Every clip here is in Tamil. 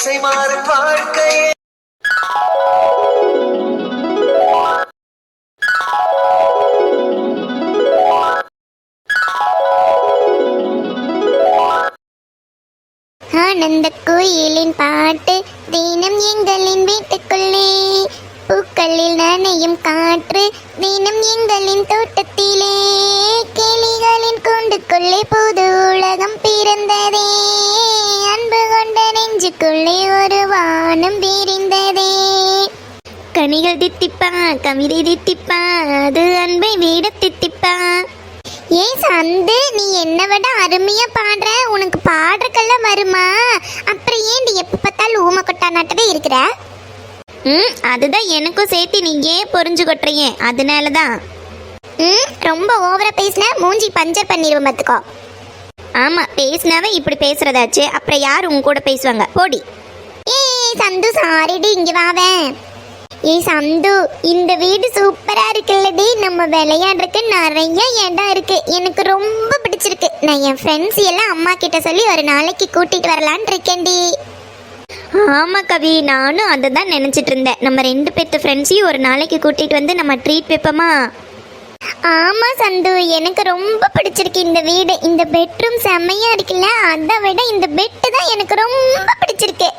திசை மாறும் வாழ்க்கையே ஆனந்த கோயிலின் பாட்டு தினம் எங்களின் வீட்டுக்குள்ளே, பூக்களில் நனையும் காற்று தினம் எங்களின் தோட்டத்திலே, கிளிகளின் கூண்டுக்குள்ளே புது உலகம் பிறந்ததே, அன்பு கொண்ட நெஞ்சுக்குள்ளே ஒரு வானம் விரிந்ததே. கனிகள் தித்திப்பா கவிதை தித்திப்பா அது அன்பை வீட தித்திப்பா. ஏய் சந்து, நீ என்ன விட அருமையா பாடுற. உனக்கு பாடுறக்கெல்லாம் வருமா? அப்புறம் ஏன் எப்ப பார்த்தாலும் ஊமை கொட்டா நாட்டவே இருக்கிற? அதுதான் எனக்கும் சேர்த்து நீ ஏன் பொறிஞ்சு கொட்டுறியே, அதனாலதான். ரொம்ப ஓவரா பேசின மூஞ்சி பஞ்சர் பண்ணிடுவோம் பார்த்துக்கோ. ஆமா, பேசினாவே இப்படி பேசுறதாச்சு, அப்புறம் யார் உங்க கூட பேசுவாங்க? போடி. ஏய் சந்து, சாரிடி, இங்க வாவேன். ஏய் சந்து, இந்த வீடு சூப்பரா இருக்குல்லடி. நம்ம விளையாடுறதுக்கு நிறைய இடம் இருக்கு, எனக்கு ரொம்ப பிடிச்சிருக்கு. நான் என் ஃப்ரெண்ட்ஸ் எல்லாம் அம்மா கிட்ட சொல்லி ஒரு நாளைக்கு கூட்டிட்டு வரலான்னு இருக்கேன்டி. ஆமா கவி, நானும் அதை தான் நினைச்சிட்டு இருந்தேன். நம்ம 2 பேர்த்து ஃப்ரெண்ட்ஸையும் ஒரு நாளைக்கு கூட்டிட்டு வந்து நம்ம ட்ரீட் வைப்போமா? ஆமா சந்து, எனக்கு ரொம்ப பிடிச்சிருக்கு இந்த வீடு. இந்த பெட்ரூம் செம்மையா இருக்குல்ல, அதை விட இந்த பெட்டு தான் எனக்கு ரொம்ப பிடிச்சிருக்கு.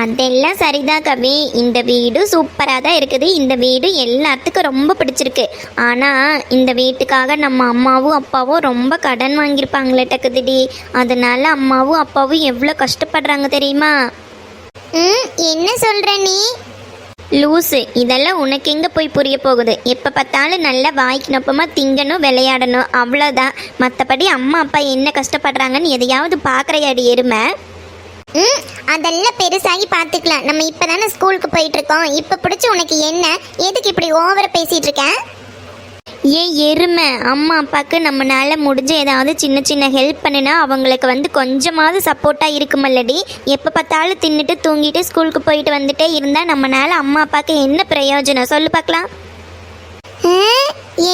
அதெல்லாம் சரிதான் கவி, இந்த வீடு சூப்பராக தான் இருக்குது. இந்த வீடு எல்லாத்துக்கும் ரொம்ப பிடிச்சிருக்கு. ஆனால் இந்த வீட்டுக்காக நம்ம அம்மாவும் அப்பாவும் ரொம்ப கடன் வாங்கியிருப்பாங்களேட்டக்குதுடி. அதனால அம்மாவும் அப்பாவும் எவ்வளோ கஷ்டப்படுறாங்க தெரியுமா? என்ன சொல்கிற நீ? லூஸு, இதெல்லாம் உனக்கு எங்கே போய் புரிய போகுது? எப்போ பார்த்தாலும் நல்லா வாய்க்கு நொப்பமாக திங்கணும், விளையாடணும், அவ்வளோதான். மற்றபடி அம்மா அப்பா என்ன கஷ்டப்படுறாங்கன்னு எதையாவது பார்க்குறையாடி எருமை? அதெல்லாம் பெருசாகி பார்த்துக்கலாம். நம்ம இப்போதானே ஸ்கூலுக்கு போயிட்டு இருக்கோம். இப்போ பிடிச்சி உனக்கு என்ன? எதுக்கு இப்படி ஓவரா பேசிட்டு இருக்கேன்? ஏன் எருமை, அம்மா அப்பாவுக்கு நம்மளால முடிஞ்ச ஏதாவது சின்ன சின்ன ஹெல்ப் பண்ணினா அவங்களுக்கு கொஞ்சமாவது சப்போர்ட்டாக இருக்குமல்லடி. எப்போ பார்த்தாலும் தின்னுட்டு தூங்கிட்டு ஸ்கூலுக்கு போயிட்டு வந்துட்டே இருந்தால் நம்மளால அம்மா அப்பாவுக்கு என்ன பிரயோஜனம் சொல்லு பார்க்கலாம்?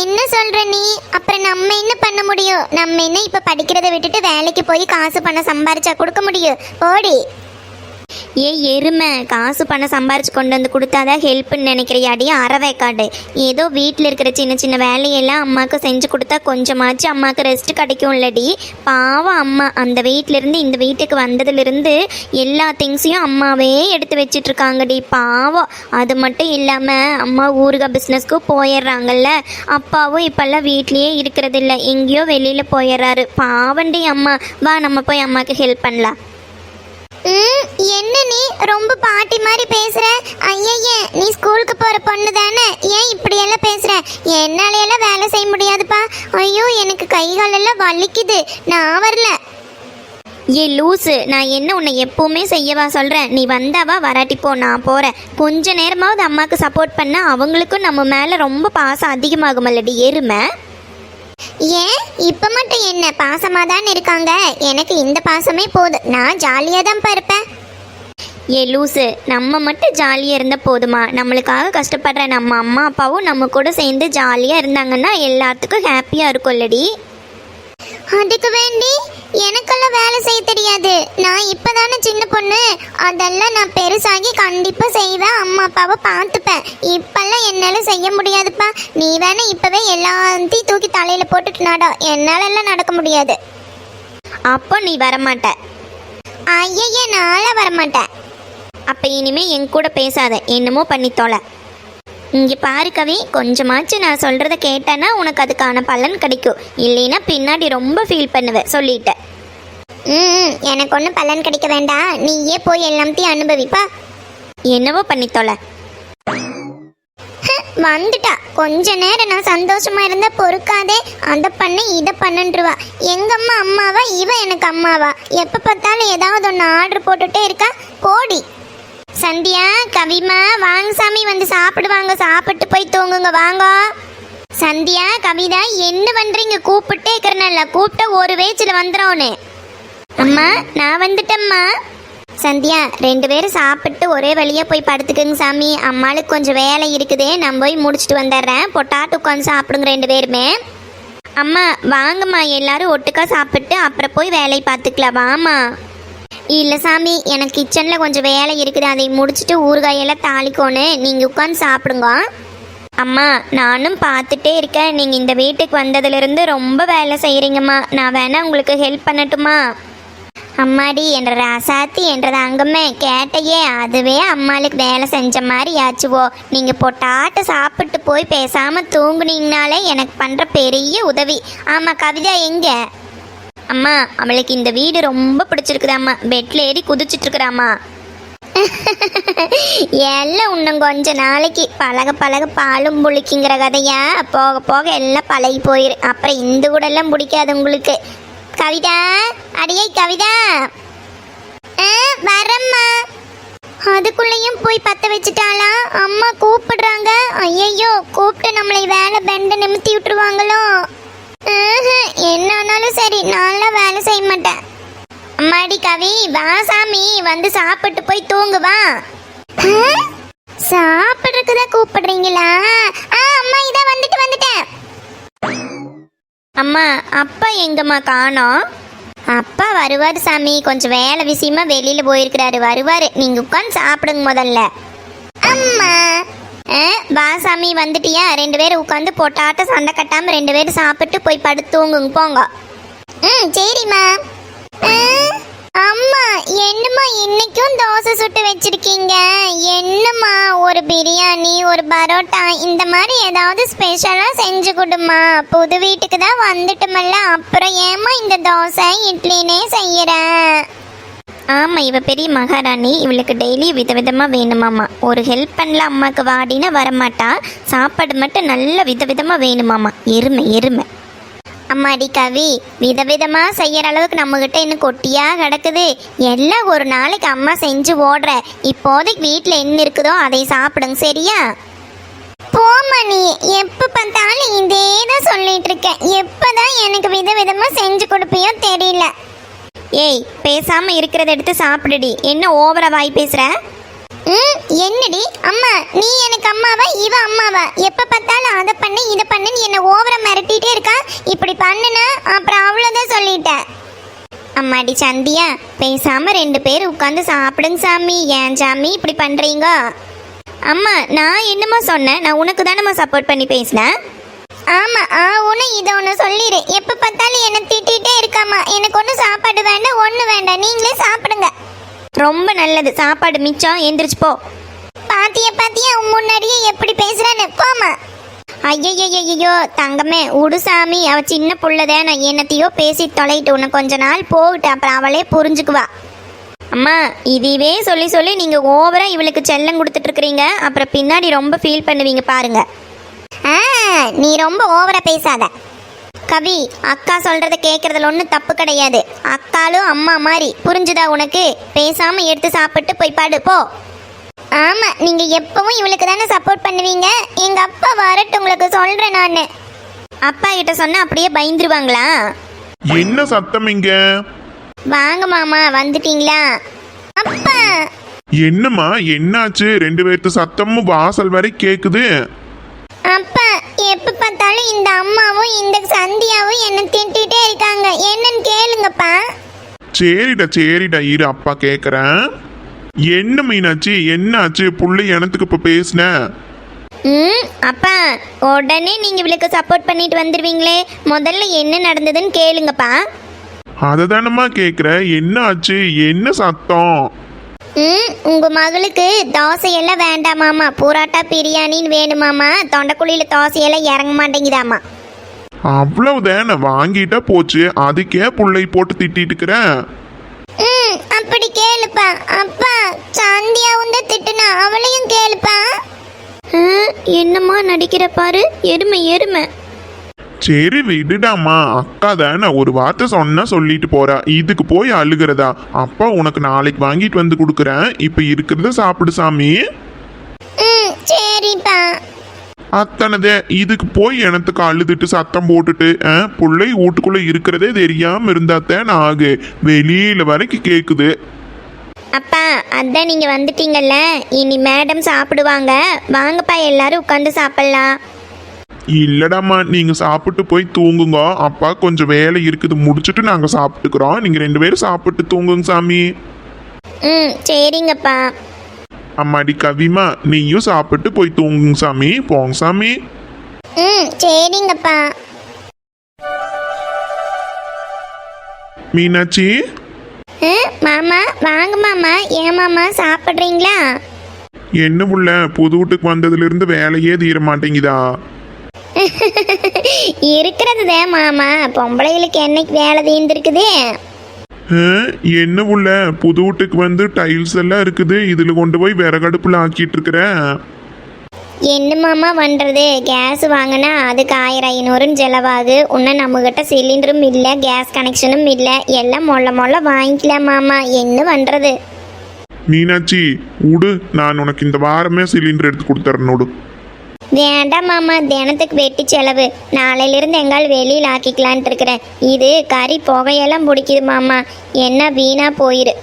என்ன சொல்ற நீ? அப்புறம் நம்ம என்ன பண்ண முடியும்? நம்ம என்ன இப்ப படிக்கிறத விட்டுட்டு வேலைக்கு போய் காசு பணம் சம்பாரிச்சா கொடுக்க முடியும்? போடி. எருமை, காசு பணம் சம்பாரிச்சு கொண்டு வந்து கொடுத்தாதான் ஹெல்ப்னு நினைக்கிறியாடி அறவேக்காடு? ஏதோ வீட்டில் இருக்கிற சின்ன சின்ன வேலையெல்லாம் அம்மாவுக்கு செஞ்சு கொடுத்தா கொஞ்சமாச்சு அம்மாவுக்கு ரெஸ்ட் கிடைக்கும் இல்லடி. பாவம் அம்மா அந்த வீட்டிலேருந்து இந்த வீட்டுக்கு வந்ததுலேருந்து எல்லா திங்ஸையும் அம்மாவே எடுத்து வச்சிட்ருக்காங்கடி. பாவம். அது மட்டும் இல்லாமல் அம்மா ஊறுகாய் பிஸ்னஸ்க்கு போயிடுறாங்கல்ல, அப்பாவும் இப்போல்லாம் வீட்லேயே இருக்கிறது இல்லை, எங்கேயோ வெளியில் போயிடுறாரு. பாவண்டி அம்மா. வா நம்ம போய் அம்மாவுக்கு ஹெல்ப் பண்ணலாம். என்ன நீ ரொம்ப பாட்டி மாதிரி பேசுற? ஐயே, நீ ஸ்கூலுக்கு போற பொண்ணு தானே, ஏன் இப்படி எல்லாம் பேசுற? என்னால எல்லாம் வேலை செய்ய முடியாதுப்பா. ஐயோ, எனக்கு கை காலெல்லாம் வலிக்குது, நான் வரல. ஏ லூஸு, நான் என்ன உன்னை எப்பவுமே செய்யவா சொல்கிறேன்? நீ வந்தாவா, வராட்டி போ, நான் போகிறேன். கொஞ்ச நேரமாவது அம்மாவுக்கு சப்போர்ட் பண்ண அவங்களுக்கும் நம்ம மேலே ரொம்ப பாசம் அதிகமாகுமல்லடி எருமை. ஏன் இப்போ மட்டும் என்ன பாசமாக தான் இருக்காங்க? எனக்கு இந்த பாசமே போதும், நான் ஜாலியாக தான் இருப்பேன். ஏ லூஸு, நம்ம மட்டும் ஜாலியாக இருந்தால் போதுமா? நம்மளுக்காக கஷ்டப்படுற நம்ம அம்மா அப்பாவும் நம்ம கூட சேர்ந்து ஜாலியாக இருந்தாங்கன்னா எல்லாத்துக்கும் ஹாப்பியாக இருக்கும்லடி. அதுக்கு வேண்டி எனக்கெல்லாம் வேலை செய்ய தெரியாது. நான் இப்பதானே சின்ன பொண்ணு, அதெல்லாம் நான் பெருசாகி கண்டிப்பா செய்வேன், அம்மா அப்பாவை பார்த்துப்பேன். இப்பெல்லாம் என்னால செய்ய முடியாதுப்பா. நீ வேணா இப்பவே எல்லாத்தையும் தூக்கி தலையில போட்டுட்டு நாடா, என்னால எல்லாம் நடக்க முடியாது. அப்போ நீ வரமாட்ட? ஐயே, நாள வரமாட்டேன். அப்ப இனிமே என் கூட பேசாத, என்னமோ பண்ணி தொலை. இங்கே பாரு கவி, கொஞ்சமாச்சு நான் சொல்கிறத கேட்டேன்னா உனக்கு அதுக்கான பலன் கிடைக்கும், இல்லைன்னா பின்னாடி ரொம்ப ஃபீல் பண்ணுவேன், சொல்லிட்டேன். எனக்கு ஒன்றும் பலன் கிடைக்க வேண்டாம், நீயே போய் எல்லாத்தையும் அனுபவிப்பா. என்னவோ பண்ணி தொலை. வந்துட்டா, கொஞ்ச நேரம் நான் சந்தோஷமா இருந்தா பொறுக்காதே, அதை பண்ண இதை பண்ணுருவா. எங்கம்மா அம்மாவா, இவன் எனக்கு அம்மாவா? எப்போ பார்த்தாலும் ஏதாவது ஒன்று ஆர்டர் போட்டுட்டே இருக்கா. போடி. சந்தியா, கவிமா, வாங்க சாமி, வந்து சாப்பிடுவாங்க, சாப்பிட்டு போய் தூங்குங்க, வாங்க. சந்தியா, கவிதா, என்ன பண்றீங்க? கூப்பிட்டே இருக்கிறனால கூப்பிட்ட ஒரு வேச்சில் வந்துடும்னு. அம்மா, நான் வந்துட்டேம்மா. சந்தியா, 2 பேரும் சாப்பிட்டு ஒரே வழியாக போய் படுத்துக்குங்க சாமி. அம்மாளுக்கு கொஞ்சம் வேலை இருக்குது, நான் போய் முடிச்சுட்டு வந்துடுறேன். பொட்டாட்டு உட்காந்து சாப்பிடுங்க 2 பேருமே. அம்மா வாங்கம்மா, எல்லாரும் ஒட்டுக்கா சாப்பிட்டு அப்புறம் போய் வேலையை பார்த்துக்கலாம், வாமா. இல்லை சாமி, எனக்கு கிச்சனில் கொஞ்சம் வேலை இருக்குது, அதை முடிச்சுட்டு ஊறுகாயெல்லாம் தாளிக்கோணும், நீங்கள் உட்காந்து சாப்பிடுங்க. அம்மா, நானும் பார்த்துட்டே இருக்கேன், நீங்கள் இந்த வீட்டுக்கு வந்ததுலேருந்து ரொம்ப வேலை செய்கிறீங்கம்மா. நான் வேணா உங்களுக்கு ஹெல்ப் பண்ணட்டுமா? அம்மாடி என்ற ராசாத்தி என்றது அங்கமே கேட்டையே, அதுவே அம்மாளுக்கு வேலை செஞ்ச மாதிரி ஆச்சுவோ. நீங்கள் பொட்டாட்டு சாப்பிட்டு போய் பேசாமல் தூங்குனீங்கனாலே எனக்கு பண்ணுற பெரிய உதவி. ஆமாம், கவிதா எங்கே? அம்மா, அவளுக்கு இந்த வீடு ரொம்ப பிடிச்சிருக்குதாம்மா, பெட்டில் ஏறி குதிச்சுட்டு இருக்கிறாம்மா. எல்லாம் இன்னும் கொஞ்ச நாளைக்கு பழக பழக பாலும் புளிக்குங்கிற கதையா, போக போக எல்லாம் பழகி போயிரு. அப்புறம் இந்த கூட எல்லாம் பிடிக்காது உங்களுக்கு. கவிதா, அடியே கவிதா. வரம்மா. அதுக்குள்ளேயும் போய் பத்த வச்சுட்டாளா? அம்மா கூப்பிடுறாங்க. ஐயோ, கூப்பிட்டு நம்மளை வேலை பெண்ட நிமித்தி விட்டுருவாங்களோ? என்ன ஆனாலும் சரி, நான்லாம் வேலை செய்ய மாட்டேன். அம்மாடி கவி, வா சாமி, வந்து சாப்பிட்டு போய் தூங்கு வா. சாப்பிட்றதுக்கு தான் கூப்பிடுறீங்களா? அம்மா, இதான் வந்துட்டேன். அம்மா, அப்பா எங்கம்மா காணோம்? அப்பா வருவார் சாமி, கொஞ்சம் வேலை விஷயமா வெளியில போயிருக்கிறாரு, வருவாரு. நீங்க உட்காந்து சாப்பிடுங்க முதல்ல. அம்மா, வா சாமி, வந்துட்டியா? 2 பேரும் உட்காந்து பொட்டாட்ட சண்டை கட்டாம 2 பேரும் சாப்பிட்டு போய் படுத்து தூங்குங்க போங்க. சரிம்மா. அம்மா, என்னம்மா இன்னைக்கும் தோசை சுட்டு வச்சிருக்கீங்க? என்னம்மா, ஒரு பிரியாணி, ஒரு பரோட்டா இந்த மாதிரி ஏதாவது ஸ்பெஷலா செஞ்சு கொடுமா. புது வீட்டுக்கு தான் வந்துட்டுமல்ல, அப்புறம் ஏமா இந்த தோசை இட்லினே செய்யறேன்? ஆமா, இவ பெரிய மகாராணி, இவளுக்கு டெய்லி விதவிதமாக வேணுமாம்மா. ஒரு ஹெல்ப் பண்ணல அம்மாவுக்கு வாடினா வரமாட்டா, சாப்பாடு மட்டும் நல்ல விதவிதமாக வேணுமாம்மா. எருமை. அம்மாடி கவி, விதவிதமாக செய்யற அளவுக்கு நம்மகிட்ட இன்னும் கொட்டியா கிடக்குது. எல்லாம் ஒரு நாளைக்கு அம்மா செஞ்சு ஓடுற. இப்போதைக்கு வீட்டில் என்ன இருக்குதோ அதை சாப்பிடுங்க, சரியா? போம்மா, நீ எப்போ பார்த்தாலும் இதே தான் சொல்லிட்டு இருக்க. எப்போதான் எனக்கு விதவிதமாக செஞ்சு கொடுப்பியோ தெரியல. ஏய், பேசாம இருக்கிறத எடுத்து சாப்பிடுடி. என்ன ஓவரா வாய் பேசுற? என்னடி அம்மா, நீ எனக்கு அம்மாவா இவ அம்மாவா? எப்ப பார்த்தாலும் அதை பண்ணு இதை பண்ணு என்ன ஓவரா மிரட்டிட்டே இருக்கா. இப்படி பண்ணுனா அப்புறம் அவ்வளோதான் சொல்லிட்டேன். அம்மாடி சந்தியா, பேசாம 2 பேர் உட்காந்து சாப்பிடுங்க சாமி. ஏன் சாமி இப்படி பண்றீங்க? அம்மா, நான் என்னம்மா சொன்னேன்? நான் உனக்கு தானம்மா சப்போர்ட் பண்ணி பேசினேன். ஆமா, ஒன்று இதை ஒன்று சொல்லிடு. எப்போ பார்த்தாலும் என்னை திட்டிகிட்டே இருக்காமா. எனக்கு ஒன்றும் சாப்பாடு வேண்டாம், ஒன்று வேண்டாம், நீங்களே சாப்பிடுங்க. ரொம்ப நல்லது, சாப்பாடு மிச்சம், எந்திரிச்சு போ. பாத்தியா முன்னாடியே எப்படி பேசுறான்னு, போமா. ஐயோ தங்கமே, உடுசாமி, அவ சின்ன புள்ளதான, என்னத்தையோ பேசி தொலைட்டு, உன்னை கொஞ்ச நாள் போகட்டு, அப்புறம் அவளே புரிஞ்சுக்குவா. அம்மா, இதுவே சொல்லி சொல்லி நீங்க ஓவரா இவளுக்கு செல்லம் கொடுத்துட்டு இருக்கிறீங்க, அப்புறம் பின்னாடி ரொம்ப ஃபீல் பண்ணுவீங்க பாருங்க. நீ ரொம்ப ஓவரா பேசாத கவி. அக்கா சொல்றத கேட்கறதுல ஒன்றும் தப்பு கிடையாது. அக்காலும் அம்மா மாதிரி, புரிஞ்சுதா உனக்கு? பேசாம எடுத்து சாப்பிட்டு போய் படு போ. ஆமா, நீங்க எப்பவும் இவளுக்கு தானே சப்போர்ட் பண்ணுவீங்க. எங்க அப்பா வரட்டும், உங்களுக்கு சொல்றேன் நானு. அப்பா கிட்ட சொன்னா அப்படியே பயந்துருவாங்களா? என்ன சத்தம் இங்க? வாங்க மாமா, வந்துட்டீங்களா? அப்பா. என்னம்மா, என்னாச்சு? 2 பேர்த்து சத்தமும் வாசல் வரை கேக்குது. அப்பா, எப்ப பார்த்தாலும் இந்த அம்மாவும் இந்த சந்தியாவும் என்ன திட்டிகிட்டே இருக்காங்க. என்னன்னு கேளுங்கப்பா. சரிடா இரு, அப்பா கேக்குறேன். என்ன மீனாச்சு, என்னாச்சு? புள்ளை எனத்துக்கு இப்ப பேசுன. அப்பா, உடனே நீங்க இவளுக்கு சப்போர்ட் பண்ணிட்டு வந்துருவீங்களே, முதல்ல என்ன நடந்ததுன்னு கேளுங்கப்பா. அததானம்மா கேக்குற, என்ன ஆச்சு? என்ன சத்தம்? உங்க மகளுக்கு தோசையெல்லாம் வேண்டாமாமா, புரோட்டா பிரியாணின்னு வேணுமாமா. தொண்டைக்குழியில தோசையெல்லாம் இறங்க மாட்டேங்குதாமா. அவ்வளவுதான, வாங்கிட்டா போச்சு, அதுக்கே புள்ளை போட்டு திட்டிட்டு இருக்கிற. அப்படி கேளுப்பா. அப்பா, சந்தியாவும் தான் திட்டுனா, அவளையும் கேளுப்பா. என்னம்மா நடிக்கிற பாரு, எருமை. சரி விடுடாமா, அக்கா தானே, ஒரு வார்த்தை சொன்னா சொல்லிட்டு போறா, இதுக்கு போய் அழுகிறதா? அப்பா உனக்கு நாளைக்கு வாங்கிட்டு வந்து கொடுக்குறேன், இப்ப இருக்கிறத சாப்பிடு சாமி. சரிப்பா. அத்தனதே, இதுக்கு போய் எனத்துக்கு அழுதுட்டு சத்தம் போட்டுட்டு புள்ளை வீட்டுக்குள்ள இருக்கிறதே தெரியாம இருந்தாத்தேன் ஆகு, வெளியில வரைக்கும் கேக்குது. அப்பா, அதான் நீங்க வந்துட்டீங்கல்ல, இனி மேடம் சாப்பிடுவாங்க, வாங்கப்பா எல்லாரும் உட்காந்து சாப்பிடலாம். இல்லடாம்மா, நீங்க சாப்பிட்டு போய் தூங்குங்க, அப்பா கொஞ்சம் வேலை இருக்குது, முடிச்சுட்டு நாங்க சாப்பிட்டுக்கிறோம், நீங்க 2 பேரும் சாப்பிட்டு தூங்குங்க சாமி. ம் சரிங்கப்பா. அம்மாடி கவிமா நீயும் சாப்பிட்டு போய் தூங்குங்க சாமி, போங்க சாமி. ம் சரிங்கப்பா. மீனாட்சி, மாமா வாங்க மாமா. ஏன் மாமா சாப்பிட்றீங்களா? என்ன புள்ள புது வீட்டுக்கு வந்ததுல இருந்து வேலையே தீர மாட்டேங்குதா? இருக்கிறது தான் மாமா, பொம்பளைகளுக்கு என்னைக்கு வேலை தீர்ந்துருக்குது? என்ன புள்ள புது வீட்டுக்கு வந்து டைல்ஸ் எல்லாம் இருக்குது, இதுல கொண்டு போய் விறகடுப்புல ஆக்கிட்டு இருக்கிற. என்ன மாமா பண்ணுறது, கேஸ் வாங்கினா அதுக்கு 1500 செலவாகு. இன்னும் நம்மக்கிட்ட சிலிண்டரும் இல்லை, கேஸ் கனெக்ஷனும் இல்லை. எல்லாம் மொள்ள வாங்கிக்கலாம் மாமா, என்ன பண்ணுறது? மீனாட்சி உடு, நான் உனக்கு இந்த வாரமே சிலிண்டர் எடுத்து கொடுத்துறனோடு. வேண்டாம் மாமா, தினத்துக்கு வெட்டி செலவு. நாளையிலிருந்து எங்கால் வெளியில் ஆக்கிக்கலான்ட்டு இருக்கிறேன். இது கறி புகையெல்லாம் பிடிக்குது மாமா, என்ன வீணா போயிரு.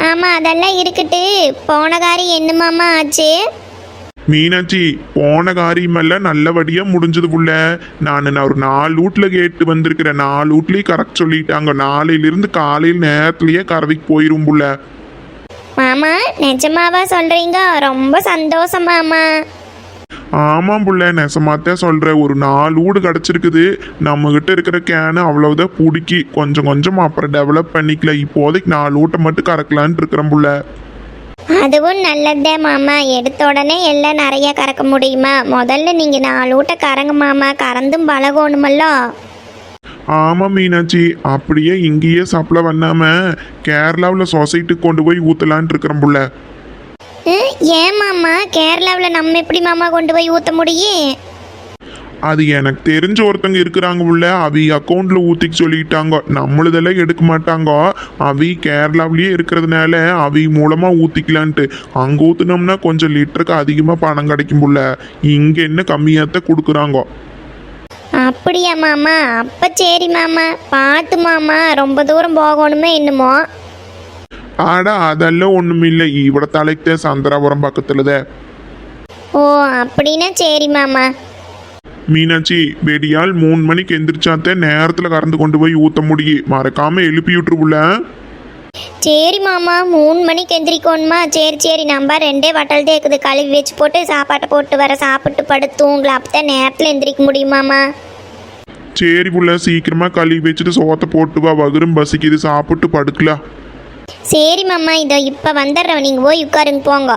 ஆமாம் அதெல்லாம் இருக்கட்டு, போன காரி என்ன மாமா ஆச்சு? மீனாட்சி போன காரியமெல்லாம் நல்லபடியா முடிஞ்சது புள்ள. நான் ஒரு 4 வீட்ல கேட்டு வந்திருக்கிறேன், 4 வீட்லயும் கரெக்ட் சொல்லிட்டாங்க. நாளையிலிருந்து காலையில் நேரத்திலேயே கறவைக்கு போயிரும் புள்ள. மாமா நிஜமாவா சொல்கிறீங்க? ரொம்ப சந்தோஷம் மாமா. ஆமாம் புள்ள, நெசமாத்தான் சொல்றேன். ஒரு 4 வீடு கிடச்சிருக்குது. நம்ம கிட்ட இருக்கிற கேனு அவ்வளவுதான் பிடிக்கி, கொஞ்சம் கொஞ்சம் அப்புறம் டெவலப் பண்ணிக்கல. இப்போதைக்கு 4 வீட்டை மட்டும் கறக்கலான்ட்டு இருக்கிறேன் புள்ள. அதுவும் நல்லதே மாமா, எடுத்த உடனே எல்லாம் நிறைய கறக்க முடியுமா? முதல்ல நீங்கள் 4 ஊட்ட கறங்க மாமா, கறந்தும் பழகணுமல்லோ. ஆமா மீனாட்சி, அப்படியே இங்கேயே சப்ளை பண்ணாம கேரளாவில் சொசைட்டிக்கு கொண்டு போய் ஊத்தலான்ட்டு இருக்கிறேன் புள்ள. ஏன் மாமா, கேரளாவில் நம்ம எப்படி மாமா கொண்டு போய் ஊற்ற முடியும்? அது எனக்கு தெரிஞ்ச ஒருத்தங்க இருக்கிறாங்க உள்ள, அவி அக்கௌண்ட்ல ஊத்திக்க சொல்லிட்டாங்க. நம்மளதெல்லாம் எடுக்க மாட்டாங்க, அவி கேரளாவிலேயே இருக்கிறதுனால அவி மூலமா ஊத்திக்கலான்ட்டு. அங்க ஊத்துனோம்னா கொஞ்சம் லிட்டருக்கு அதிகமா பணம் கிடைக்கும் புள்ள. இங்க என்ன கம்மியாத்தான் கொடுக்குறாங்க. அப்படியா மாமா? அப்போ சரி மாமா, பார்த்து மாமா, ரொம்ப தூரம் போகணுமே என்னமோ. ஆடா அதெல்லாம் ஒண்ணுமில்லை, இவட தலைக்கு சந்திராபுரம் பக்கத்துலதான். ஓ அப்படின்னா சரி மாமா. மீனாட்சி வெடியால் 3 மணிக்கு எந்திரிச்சாத்தே நேரத்துல கறந்து கொண்டு போய் ஊத்த முடியும், மறக்காம எழுப்பி விட்டுருப்புல. சரி மாமா, 3 மணிக்கு எந்திரிக்கணுமா? சரி சரி, நம்ம 2 வட்டல் தேக்குது, கழுவி வச்சு போட்டு சாப்பாட்டை போட்டு வர, சாப்பிட்டு படுத்துங்களா, அப்பதான் நேரத்தில் எந்திரிக்க முடியுமாமா? சரி புள்ள, சீக்கிரமா கழுவி வச்சுட்டு சோத்தை போட்டு வா, வகுரும் பசிக்குது, சாப்பிட்டு படுக்கலாம். சரி மாமா, இதோ இப்போ வந்துடுறோம், நீங்கள் போய் உட்காருங்க போங்க.